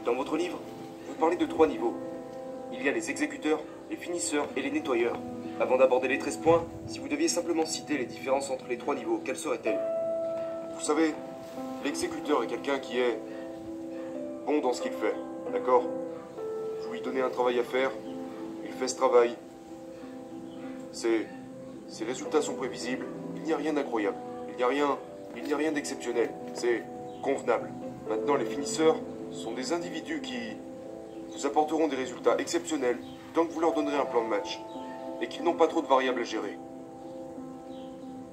Dans votre livre, vous parlez de 3 niveaux. Il y a les exécuteurs, les finisseurs et les nettoyeurs. Avant d'aborder les 13 points, si vous deviez simplement citer les différences entre les 3 niveaux, quelles seraient-elles? Vous savez, l'exécuteur est quelqu'un qui est bon dans ce qu'il fait, d'accord? Vous lui donnez un travail à faire, il fait ce travail. Ses résultats sont prévisibles, il n'y a rien d'incroyable, il n'y a rien d'exceptionnel, c'est convenable. Maintenant, les finisseurs sont des individus qui vous apporteront des résultats exceptionnels tant que vous leur donnerez un plan de match et qu'ils n'ont pas trop de variables à gérer.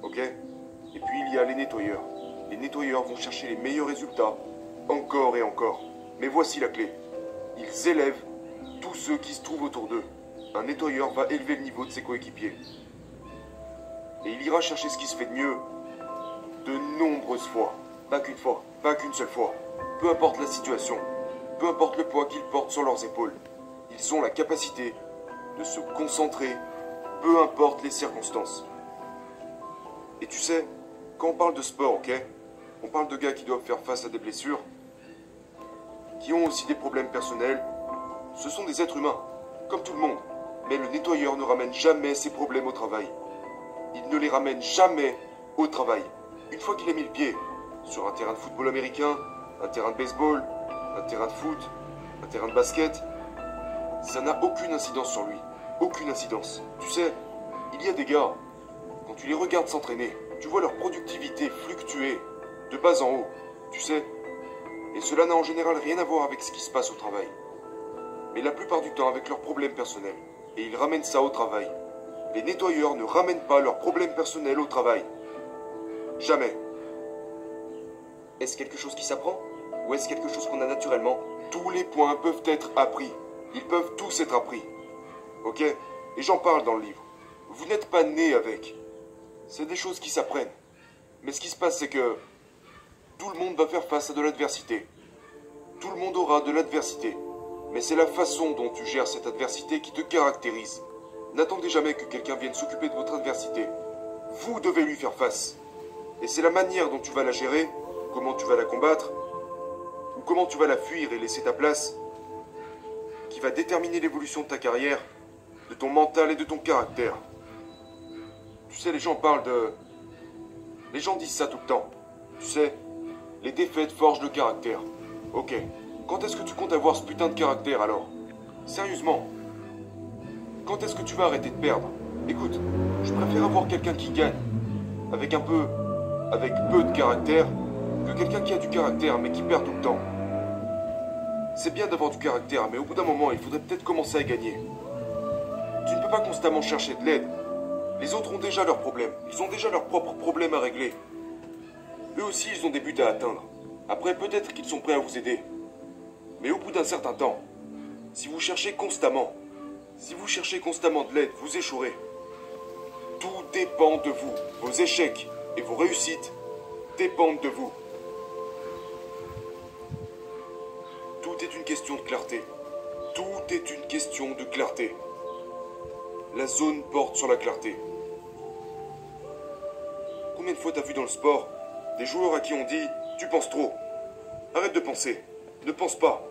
Ok? Et puis il y a les nettoyeurs. Les nettoyeurs vont chercher les meilleurs résultats, encore et encore. Mais voici la clé. Ils élèvent tous ceux qui se trouvent autour d'eux. Un nettoyeur va élever le niveau de ses coéquipiers. Et il ira chercher ce qui se fait de mieux de nombreuses fois. Pas qu'une fois, pas qu'une seule fois. Peu importe la situation, peu importe le poids qu'ils portent sur leurs épaules, ils ont la capacité de se concentrer, peu importe les circonstances. Et tu sais, quand on parle de sport, ok, on parle de gars qui doivent faire face à des blessures, qui ont aussi des problèmes personnels. Ce sont des êtres humains, comme tout le monde. Mais le nettoyeur ne ramène jamais ses problèmes au travail. Il ne les ramène jamais au travail. Une fois qu'il a mis le pied sur un terrain de football américain, un terrain de baseball, un terrain de foot, un terrain de basket, ça n'a aucune incidence sur lui. Aucune incidence. Tu sais, il y a des gars, quand tu les regardes s'entraîner, tu vois leur productivité fluctuer de bas en haut, tu sais. Et cela n'a en général rien à voir avec ce qui se passe au travail. Mais la plupart du temps avec leurs problèmes personnels. Et ils ramènent ça au travail. Les nettoyeurs ne ramènent pas leurs problèmes personnels au travail. Jamais. Est-ce quelque chose qui s'apprend? Ou est-ce quelque chose qu'on a naturellement? Tous les points peuvent être appris. Ils peuvent tous être appris. Ok? Et j'en parle dans le livre. Vous n'êtes pas né avec. C'est des choses qui s'apprennent. Mais ce qui se passe, c'est que tout le monde va faire face à de l'adversité. Tout le monde aura de l'adversité. Mais c'est la façon dont tu gères cette adversité qui te caractérise. N'attendez jamais que quelqu'un vienne s'occuper de votre adversité. Vous devez lui faire face. Et c'est la manière dont tu vas la gérer, comment tu vas la combattre, ou comment tu vas la fuir et laisser ta place, qui va déterminer l'évolution de ta carrière, de ton mental et de ton caractère. Tu sais, les gens parlent de... Les gens disent ça tout le temps. Tu sais, les défaites forgent le caractère. Ok. Quand est-ce que tu comptes avoir ce putain de caractère alors? Sérieusement. Quand est-ce que tu vas arrêter de perdre? Écoute, je préfère avoir quelqu'un qui gagne, avec peu de caractère, que quelqu'un qui a du caractère mais qui perd tout le temps. C'est bien d'avoir du caractère, mais au bout d'un moment, il faudrait peut-être commencer à gagner. Tu ne peux pas constamment chercher de l'aide. Les autres ont déjà leurs problèmes. Ils ont déjà leurs propres problèmes à régler. Eux aussi, ils ont des buts à atteindre. Après, peut-être qu'ils sont prêts à vous aider. Mais au bout d'un certain temps, si vous cherchez constamment de l'aide, vous échouerez. Tout dépend de vous. Vos échecs et vos réussites dépendent de vous. Tout est une question de clarté. Tout est une question de clarté. La zone porte sur la clarté. Combien de fois t'as vu dans le sport des joueurs à qui on dit « Tu penses trop ». Arrête de penser. Ne pense pas.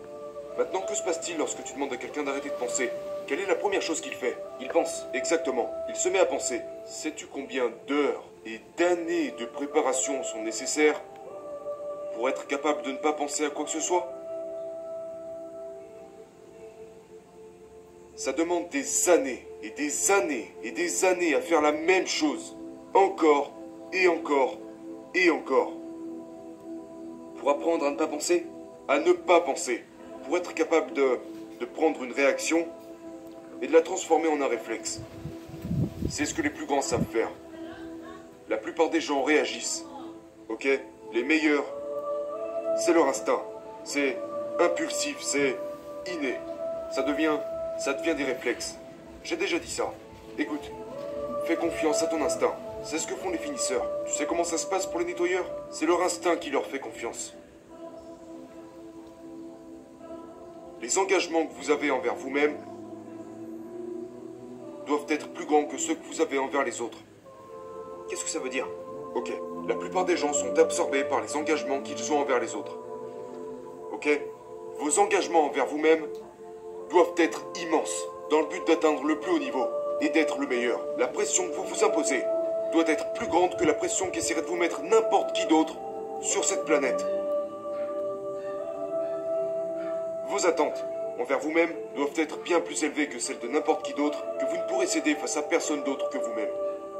Maintenant, que se passe-t-il lorsque tu demandes à quelqu'un d'arrêter de penser? Quelle est la première chose qu'il fait? Il pense. Exactement. Il se met à penser. Sais-tu combien d'heures et d'années de préparation sont nécessaires pour être capable de ne pas penser à quoi que ce soit? Ça demande des années et des années et des années à faire la même chose. Encore et encore et encore. Pour apprendre à ne pas penser? À ne pas penser. Pour être capable de prendre une réaction et de la transformer en un réflexe. C'est ce que les plus grands savent faire. La plupart des gens réagissent. Ok? Les meilleurs, c'est leur instinct. C'est impulsif, c'est inné. Ça devient des réflexes. J'ai déjà dit ça. Écoute, fais confiance à ton instinct. C'est ce que font les finisseurs. Tu sais comment ça se passe pour les nettoyeurs? C'est leur instinct qui leur fait confiance. Les engagements que vous avez envers vous-même doivent être plus grands que ceux que vous avez envers les autres. Qu'est-ce que ça veut dire? Ok, la plupart des gens sont absorbés par les engagements qu'ils ont envers les autres. Ok? Vos engagements envers vous-même doivent être immenses, dans le but d'atteindre le plus haut niveau et d'être le meilleur. La pression que vous vous imposez doit être plus grande que la pression qu'essaierait de vous mettre n'importe qui d'autre sur cette planète. Vos attentes envers vous-même doivent être bien plus élevées que celles de n'importe qui d'autre, que vous ne pourrez céder face à personne d'autre que vous-même.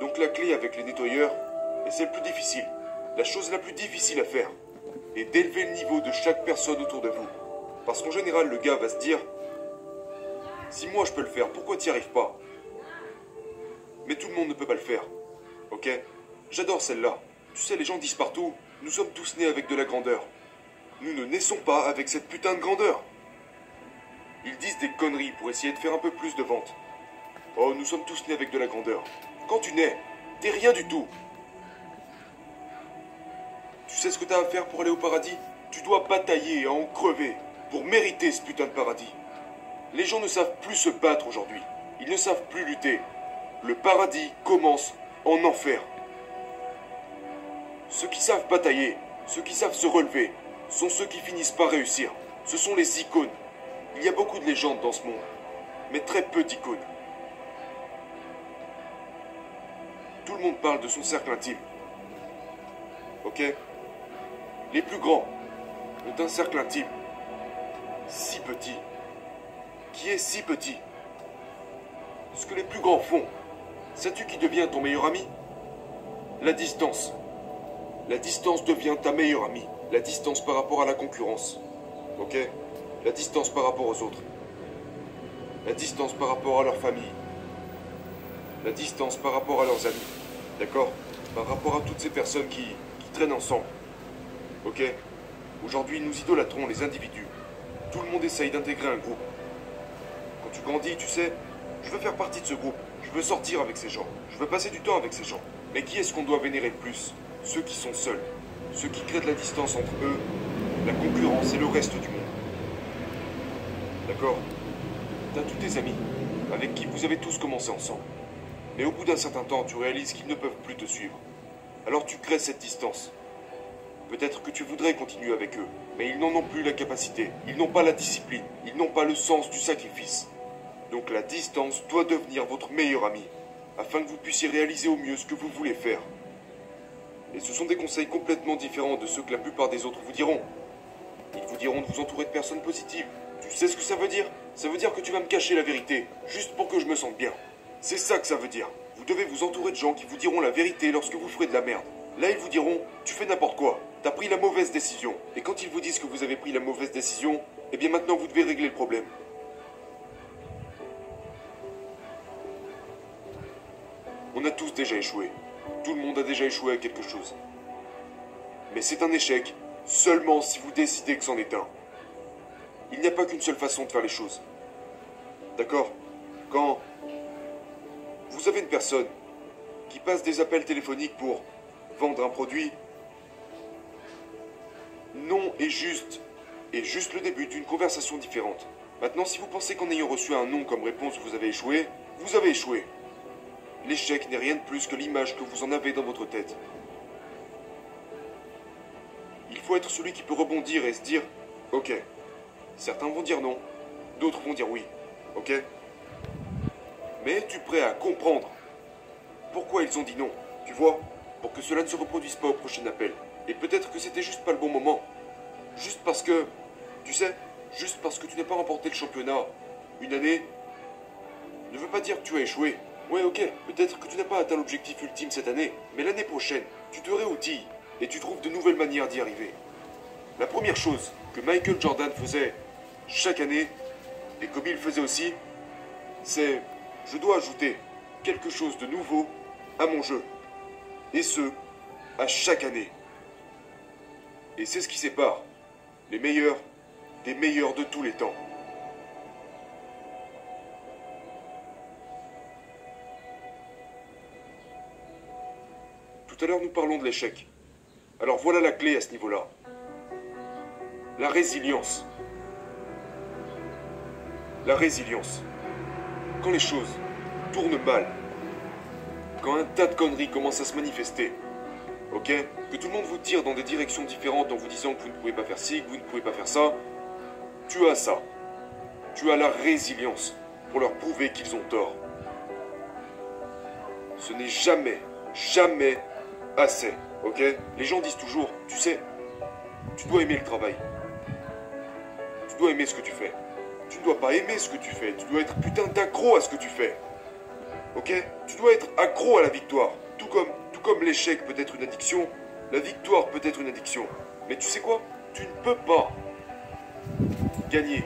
Donc la clé avec les nettoyeurs, et c'est le plus difficile, la chose la plus difficile à faire, est d'élever le niveau de chaque personne autour de vous. Parce qu'en général, le gars va se dire, si moi je peux le faire, pourquoi tu n'y arrives pas? Mais tout le monde ne peut pas le faire. Ok? J'adore celle-là. Tu sais, les gens disent partout, nous sommes tous nés avec de la grandeur. Nous ne naissons pas avec cette putain de grandeur. Ils disent des conneries pour essayer de faire un peu plus de ventes. Oh, nous sommes tous nés avec de la grandeur. Quand tu nais, t'es rien du tout. Tu sais ce que t'as à faire pour aller au paradis? Tu dois batailler et en crever pour mériter ce putain de paradis. Les gens ne savent plus se battre aujourd'hui. Ils ne savent plus lutter. Le paradis commence en enfer. Ceux qui savent batailler, ceux qui savent se relever, sont ceux qui finissent par réussir. Ce sont les icônes. Il y a beaucoup de légendes dans ce monde, mais très peu d'icônes. Tout le monde parle de son cercle intime. Ok? Les plus grands ont un cercle intime si petit, qui est si petit. Ce que les plus grands font, sais-tu qui devient ton meilleur ami? La distance. La distance devient ta meilleure amie. La distance par rapport à la concurrence. Ok? La distance par rapport aux autres. La distance par rapport à leur famille. La distance par rapport à leurs amis. D'accord? Par rapport à toutes ces personnes qui traînent ensemble. Ok? Aujourd'hui, nous idolâtrons les individus. Tout le monde essaye d'intégrer un groupe. Quand tu grandis, tu sais, je veux faire partie de ce groupe. Je veux sortir avec ces gens. Je veux passer du temps avec ces gens. Mais qui est-ce qu'on doit vénérer le plus? Ceux qui sont seuls. Ceux qui créent de la distance entre eux, la concurrence et le reste du monde. D'accord? T'as tous tes amis, avec qui vous avez tous commencé ensemble. Mais au bout d'un certain temps, tu réalises qu'ils ne peuvent plus te suivre. Alors tu crées cette distance. Peut-être que tu voudrais continuer avec eux, mais ils n'en ont plus la capacité. Ils n'ont pas la discipline. Ils n'ont pas le sens du sacrifice. Donc la distance doit devenir votre meilleur ami, afin que vous puissiez réaliser au mieux ce que vous voulez faire. Et ce sont des conseils complètement différents de ceux que la plupart des autres vous diront. Ils vous diront de vous entourer de personnes positives. Tu sais ce que ça veut dire? Ça veut dire que tu vas me cacher la vérité, juste pour que je me sente bien. C'est ça que ça veut dire. Vous devez vous entourer de gens qui vous diront la vérité lorsque vous ferez de la merde. Là, ils vous diront, tu fais n'importe quoi, t'as pris la mauvaise décision. Et quand ils vous disent que vous avez pris la mauvaise décision, eh bien maintenant vous devez régler le problème. On a tous déjà échoué. Tout le monde a déjà échoué à quelque chose. Mais c'est un échec seulement si vous décidez que c'en est un. Il n'y a pas qu'une seule façon de faire les choses. D'accord? Quand vous avez une personne qui passe des appels téléphoniques pour vendre un produit, non est juste le début d'une conversation différente. Maintenant, si vous pensez qu'en ayant reçu un non comme réponse, vous avez échoué, vous avez échoué. L'échec n'est rien de plus que l'image que vous en avez dans votre tête. Il faut être celui qui peut rebondir et se dire « Ok, certains vont dire non, d'autres vont dire oui, ok ?» Mais es-tu prêt à comprendre pourquoi ils ont dit non, tu vois, pour que cela ne se reproduise pas au prochain appel? Et peut-être que c'était juste pas le bon moment. Juste parce que, tu sais, juste parce que tu n'as pas remporté le championnat une année, ne veut pas dire que tu as échoué. Ouais, ok, peut-être que tu n'as pas atteint l'objectif ultime cette année, mais l'année prochaine, tu te réoutilles et tu trouves de nouvelles manières d'y arriver. La première chose que Michael Jordan faisait chaque année, et Kobe le faisait aussi, c'est « Je dois ajouter quelque chose de nouveau à mon jeu. » Et ce, à chaque année. Et c'est ce qui sépare les meilleurs des meilleurs de tous les temps. Tout à l'heure, nous parlons de l'échec. Alors voilà la clé à ce niveau-là. La résilience. La résilience. Quand les choses tournent mal, quand un tas de conneries commencent à se manifester, ok? Que tout le monde vous tire dans des directions différentes en vous disant que vous ne pouvez pas faire ci, que vous ne pouvez pas faire ça, Tu as ça. Tu as la résilience pour leur prouver qu'ils ont tort. Ce n'est jamais, jamais assez, ok? Les gens disent toujours, tu sais, tu dois aimer le travail. Tu dois aimer ce que tu fais. Tu ne dois pas aimer ce que tu fais. Tu dois être putain d'accro à ce que tu fais. Ok? Tu dois être accro à la victoire. Tout comme l'échec peut être une addiction, la victoire peut être une addiction. Mais tu sais quoi? Tu ne peux pas gagner.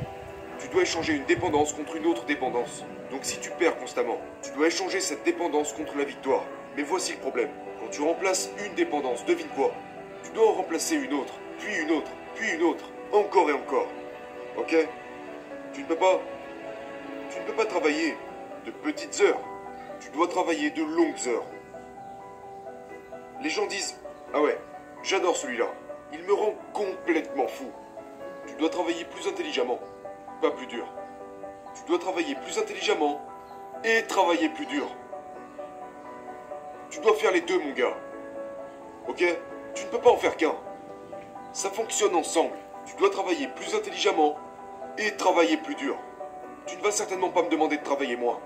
Tu dois échanger une dépendance contre une autre dépendance. Donc si tu perds constamment, tu dois échanger cette dépendance contre la victoire. Mais voici le problème. Quand tu remplaces une dépendance, devine quoi? Tu dois en remplacer une autre, puis une autre, puis une autre, encore et encore. Ok? Tu ne peux pas travailler de petites heures. Tu dois travailler de longues heures. Les gens disent, ah ouais, j'adore celui-là. Il me rend complètement fou. Tu dois travailler plus intelligemment, pas plus dur. Tu dois travailler plus intelligemment et travailler plus dur. Tu dois faire les deux, mon gars. Ok? Tu ne peux pas en faire qu'un. Ça fonctionne ensemble. Tu dois travailler plus intelligemment et travailler plus dur. Tu ne vas certainement pas me demander de travailler moins.